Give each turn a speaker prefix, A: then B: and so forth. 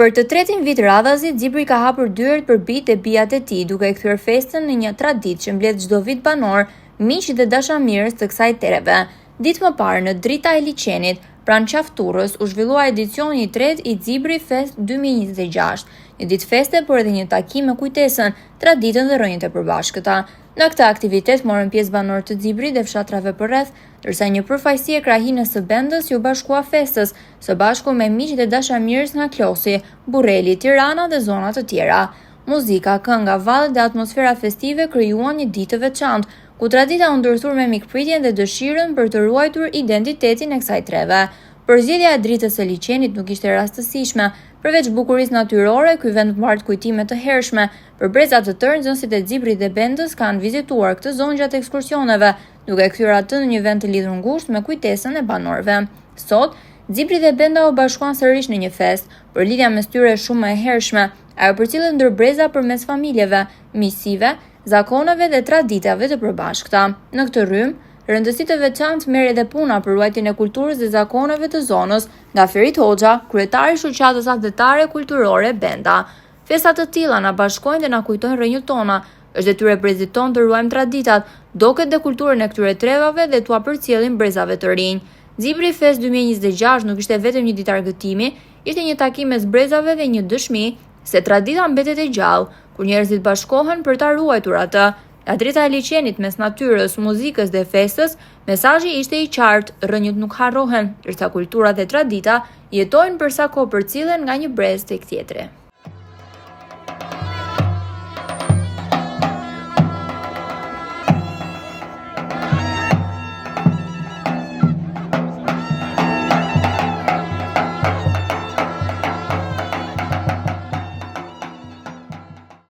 A: Për të tretin vit radhazi, Xhipri ka hapur dyert për bijtë e bijat e tij, duke e kthyer festën në një traditë që mbledh çdo vit banor, miq dhe dashamirës të kësaj tereve. Ditë më parë në drita e liçenit, pranë qafturës, u zhvillua edicioni i tretë i Xhipri Fest 2026, një ditë feste por edhe një takim me kujtesën, traditën dhe rrënjët e përbashkëta. Në këtë aktivitet morën pjesë banorët të Xhiprit dhe fshatrave përreth, ndërsa një përfaqësi e krahinës së bendës ju bashkua festës, së bashku me miq dhe dashamirës nga Klosi, Burreli, Tirana dhe zona të tjera. Muzika, kënga, vallet dhe atmosfera festive krijuan një ditë të veçantë, ku tradita u ndërthur me mikpritjen dhe dëshirën për të ruajtur identitetin e kësaj treve. Përzgjedhja e dritës së liçenit nuk ishte rastësishme. Përveç bukurisë natyrore, ky vend mbart kujtime të hershme. Për breza të tërë, nxënësit e Xhiprit dhe Bendës kanë vizituar këtë zonë gjatë ekskursioneve, duke kthyer atë në një vend të lidhur ngushtë me kujtesën e banorëve. Sot, Xhipri dhe Benda u bashkuan sërish në një fest, por lidhja mes tyre është shumë e hershme, ajo përcjellet ndër breza përmes familjeve, miqësive, zakoneve dhe traditave të përbashkëta. Në këtë rrymë, rëndësi të veçantë merr edhe puna për ruajtjen e kulturës dhe zakoneve të zonës nga Ferit Hoxha, kryetari i shoqatës adhetare kulturore Benda. Festa të tilla na bashkojnë dhe na kujtojnë rrënjët tona. Është detyrë e brezit ton të ruajmë traditat, doket dhe kulturën e këtyre trevave dhe t'ua përcjellim brezave të rinj. Xhipri Fest 2026 nuk ishte vetëm një ditë argëtimi, ishte një takim mes brezave dhe një dëshmi se tradita mbetet e gjallë, kur njerëzit bashkohen për ta ruajtur atë. Nga drita e liçenit mes natyrës, muzikës dhe festës, mesazhi ishte i qartë, rrënjët nuk harrohen, ndërsa kultura dhe tradita jetojnë për sa kohë përcillen nga një brez tek tjetri.